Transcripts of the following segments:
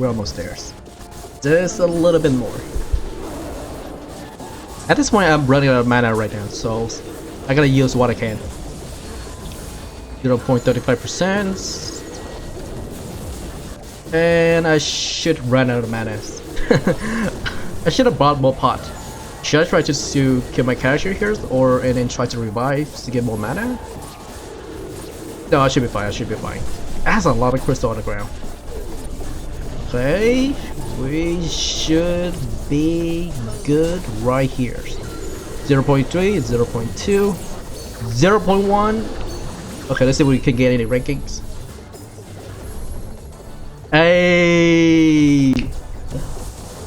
almost there. Just a little bit more. At this point, I'm running out of mana right now, so I gotta use what I can. 0.35%. And I should run out of mana. I should have bought more pot. Should I try just to kill my character here, or and then try to revive to get more mana? No, I should be fine. I should be fine. It has a lot of crystal on the ground. Okay, we should be good right here. 0.3, 0.2, 0.1. Okay, let's see if we can get any rankings. Hey,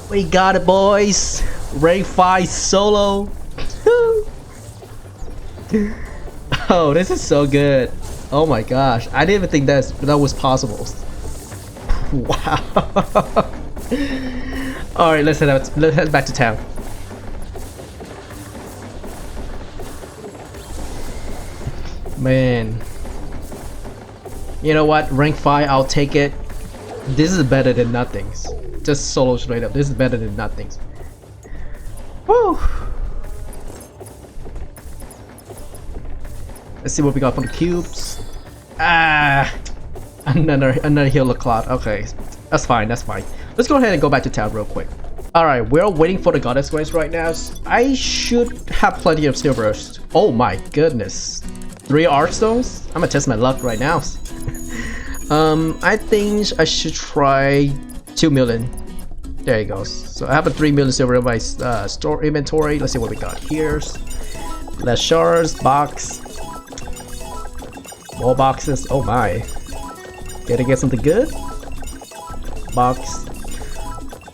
we got it, boys. Rank 5 solo. Oh, this is so good. Oh my gosh, I didn't even think that was possible. Wow. Alright, let's head back to town. Man. You know what? Rank 5, I'll take it. This is better than nothings. Just solo straight up. This is better than nothings. Woo! Let's see what we got from the cubes. Ah, another healer cloud. Okay, that's fine. That's fine. Let's go ahead and go back to town real quick. All right, we're waiting for the goddess coins right now. I should have plenty of silvers. Oh my goodness, 3 art stones. I'm gonna test my luck right now. I think I should try 2 million. There you go. So I have a 3 million silver in my store inventory. Let's see what we got here. Less shards, box. More boxes. Oh my. Gotta get something good. Box.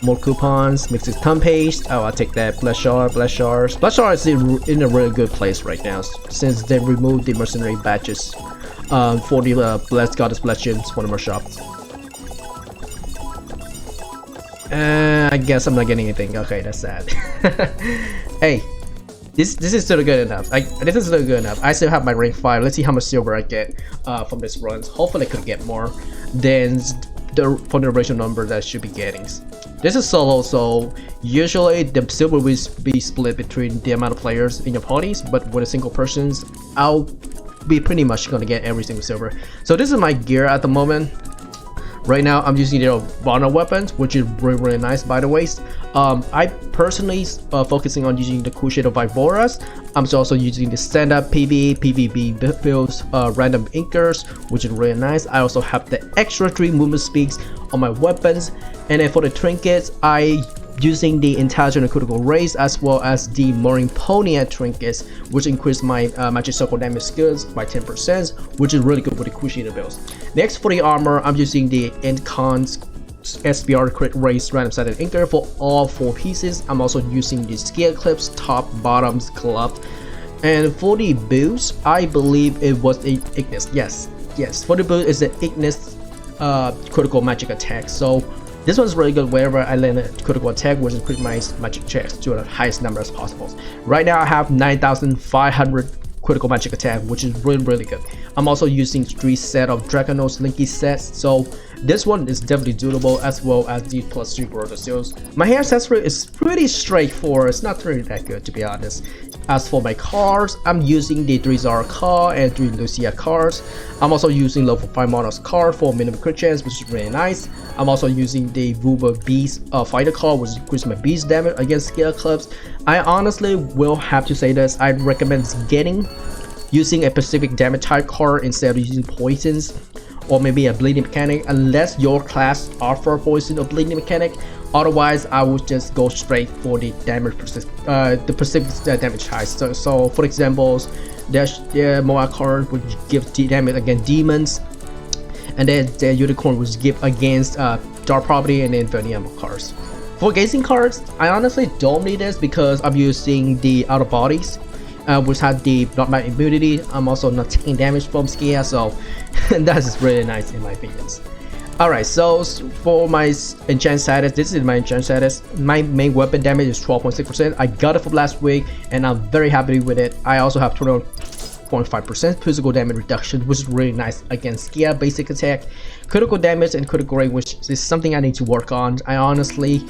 More coupons. Mixes thumb paste. Oh, I'll take that. Bless shard. Bless shards. Bless shard is in a really good place right now since they removed the mercenary badges for the blessed goddess blessed gems for the more shops. I guess I'm not getting anything. Okay, that's sad. Hey. This is still good enough. This is still good enough. I still have my rank 5. Let's see how much silver I get from this run. Hopefully I could get more than from the original number that I should be getting. This is solo, so usually the silver will be split between the amount of players in your parties, but with a single person's, I'll be pretty much gonna get every single silver. So this is my gear at the moment. Right now, I'm using the Varna weapons, which is really nice, by the way. I personally focusing on using the Cool Shade of Vivoras. I'm also using the stand-up PvB builds, random inkers, which is really nice. I also have the extra 3 movement speeds on my weapons, and then for the trinkets, I using the intelligent and critical rays as well as the Marine Pony trinkets, which increase my magic circle damage skills by 10%, which is really good with the Kushida builds. Next, for the armor, I'm using the Endcon's SBR crit race random sided inker for all 4 pieces. I'm also using the Skiaclipse top, bottoms, glove. And for the boots, I believe it was a Ignis. Yes, for the boot is the Ignis critical magic attack. So this one's really good wherever I land a critical attack, which increase my magic checks to the highest number as possible. Right now I have 9,500 critical magic attack, which is really good. I'm also using 3 set of Draconos Linky sets, so this one is definitely doable, as well as the +3 Broder Seals. My hair accessory is pretty straightforward. It's not really that good, to be honest. As for my cards, I'm using the 3 Zara card and 3 Lucia cards. I'm also using level 5 Monos card for minimum crit chance, which is really nice. I'm also using the Vuba Beast fighter card, which increases my beast damage against Skiaclipse. I honestly will have to say this, I recommend using a specific damage type card instead of using poisons or maybe a bleeding mechanic, unless your class offer poison or bleeding mechanic. Otherwise, I would just go straight for the damage specific damage type. So for example, there's the Moa card which gives damage against demons, and then the unicorn which give against dark property, and then Veniamo cards. For gazing cards, I honestly don't need this because I'm using the outer bodies, which had the not my immunity. I'm also not taking damage from Skia, so that is really nice in my opinions. Alright, so for my enchant status, this is my enchant status. My main weapon damage is 12.6%. I got it from last week and I'm very happy with it. I also have 0.5% physical damage reduction, which is really nice against Skia basic attack, critical damage and critical rate, which is something I need to work on. I honestly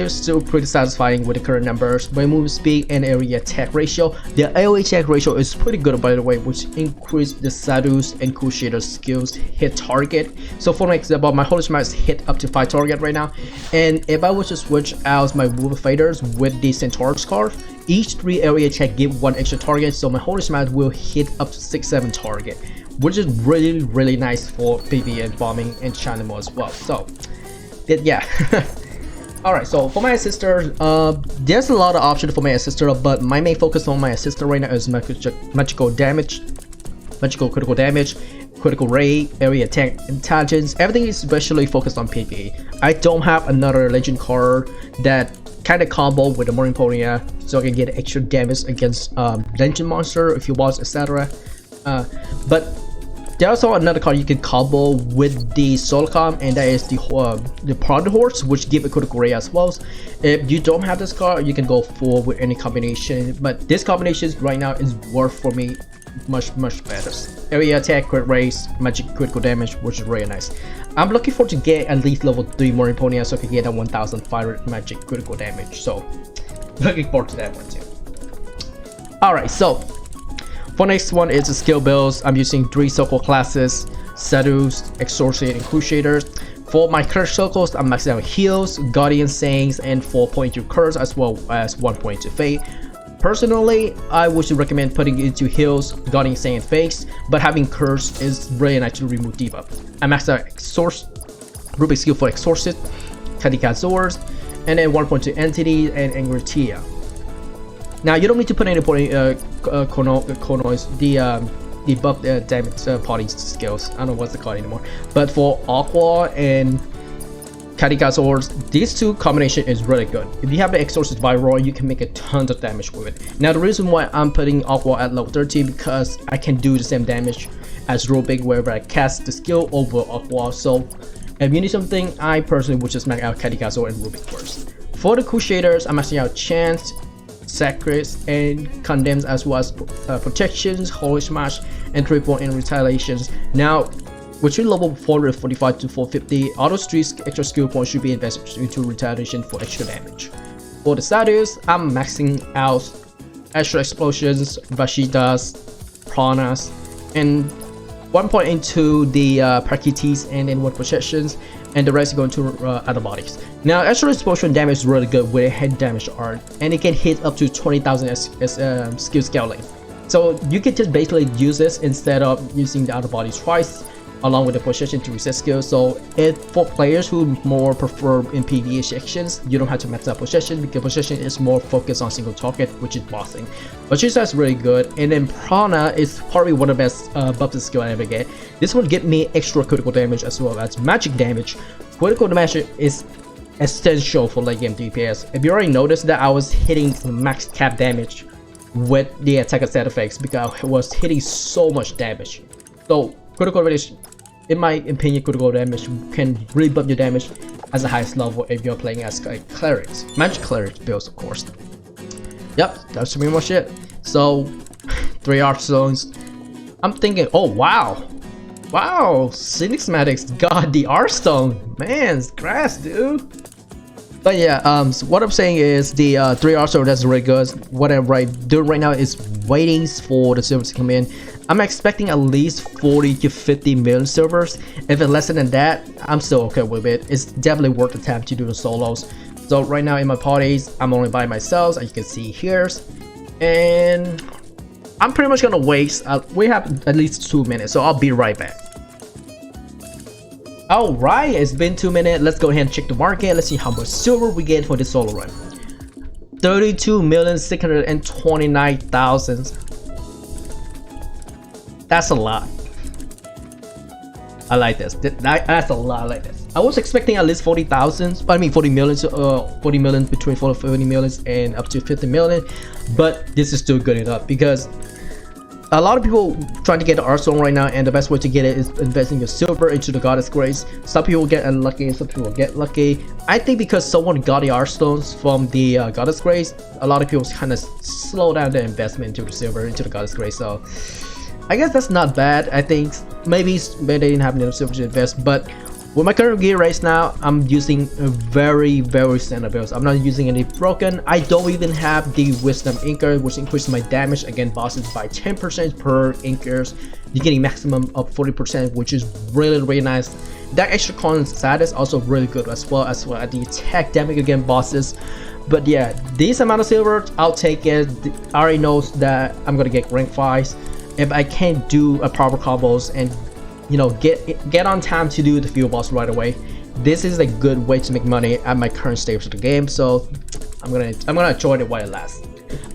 still pretty satisfying with the current numbers. By movement speed and area attack ratio, the AoE attack ratio is pretty good, by the way, which increase the Sadus and Crusader skills hit target. So for example, my Holy Smite is hit up to 5 target right now, and if I was to switch out my Wolf Faders with the Centaur Scarf, each 3 area attack give 1 extra target, so my Holy Smite will hit up to 6-7 target, which is really nice for PvE and bombing and China mode as well. So yeah. Alright, so for my assister, there's a lot of options for my assister, but my main focus on my assister right now is magical damage, magical critical damage, critical rate, area attack, intelligence. Everything is especially focused on PvE. I don't have another legend card that kind of combo with the Morning Ponia, so I can get extra damage against legend monster if you want, etc. But there's also another card you can combo with the Solcom, and that is the Prod Horse, which give a critical rate as well. If you don't have this card, you can go full with any combination, but this combination right now is worth for me much better. Area attack, crit race, magic critical damage, which is really nice. I'm looking forward to get at least level 3 Morning Ponia so I can get a 1500 magic critical damage, so looking forward to that one too. Alright, so for next one is the skill builds. I'm using 3 circle classes, Sadus, Exorcist, and Crusaders. For my curse circles, I'm maxing out heals, Guardian Saints, and 4.2 curse as well as 1.2 fate. Personally, I would recommend putting it into heals, Guardian Saint, and fakes, but having curse is really nice to remove debuff. I maxed out Rubic skill for Exorcist, Kadikazors, and then 1.2 entity and Angry Tia. Now you don't need to put any Konois, the buff damage party skills. I don't know what's the called anymore. But for Aqua and Kadikazors, these two combination is really good. If you have the Exorcist Viroy, you can make a ton of damage with it. Now the reason why I'm putting Aqua at level 13 because I can do the same damage as Rubic wherever I cast the skill over Aqua. So if you need something, I personally would just max out Kadikazor and Rubic first. For the Crusaders, I'm maxing out Chance, Sacres, and Condemns, as well as protections, Holy Smash, and 3-point and retaliations. Now, between level 445 to 450, auto streaks extra skill points should be invested into retaliation for extra damage. For the Sadus, I'm maxing out extra explosions, Vashitas, Pranas, and 1 point into the Prakites and then 1 protections, and the rest going to other bodies. Now, extra explosion damage is really good with a head damage art, and it can hit up to 20,000 as skill scaling. So you can just basically use this instead of using the other bodies twice, along with the possession to reset skills. So for players who more prefer in PvE sections, you don't have to max out possession because possession is more focused on single target, which is bossing. Vashita is really good, and then Prana is probably one of the best buffs skill I ever get. This one give me extra critical damage as well as magic damage. Critical damage is essential for late game DPS. If you already noticed that I was hitting max cap damage with the attack set effects because I was hitting so much damage. So critical damage, in my opinion, critical damage can really bump your damage as the highest level if you're playing as clerics, magic cleric builds, of course. Yep, that's pretty much it. So 3 art stones. I'm thinking, oh wow, Cinematics got the art stone. Man, it's grass, dude. But yeah, so what I'm saying is the 3 art stone, that's really good. What I'm doing right now is waiting for the servers to come in. I'm expecting at least 40 to 50 million servers. If it's less than that, I'm still okay with it. It's definitely worth the time to do the solos. So right now in my parties, I'm only by myself, as you can see here. And I'm pretty much gonna waste, we have at least 2 minutes, so I'll be right back. Alright, it's been 2 minutes. Let's go ahead and check the market. Let's see how much silver we get for this solo run. 32,629,000. That's a lot. I like this. That's a lot. I like this. I was expecting at least 40,000, but I mean 40 million, 40 million, between 40 million and up to 50 million. But this is still good enough because a lot of people trying to get the Artstone right now, and the best way to get it is investing your silver into the Goddess Grace. Some people get unlucky, some people get lucky. I think because someone got the Artstones from the Goddess Grace, a lot of people kind of slow down their investment into the silver, into the Goddess Grace. So I guess that's not bad. I think maybe they didn't have enough silver to invest, but with my current gear right now, I'm using very standard builds. I'm not using any broken. I don't even have the Wisdom Inker, which increases my damage against bosses by 10% per Inkers. You're getting maximum of 40%, which is really nice. That extra coin status also really good as well as the attack damage against bosses. But yeah, this amount of silver, I'll take it. I already know that I'm gonna get rank 5s if I can't do a proper combos and get on time to do the field boss right away. This is a good way to make money at my current stage of the game, so I'm gonna enjoy it while it lasts.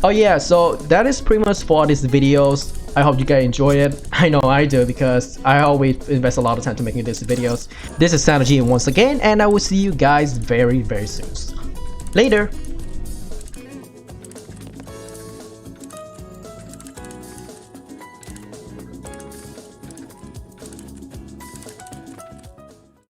Oh yeah, so that is pretty much for this videos. I hope you guys enjoy it. I know I do, because I always invest a lot of time to making these videos. This is Synergy once again, and I will see you guys very soon. Later.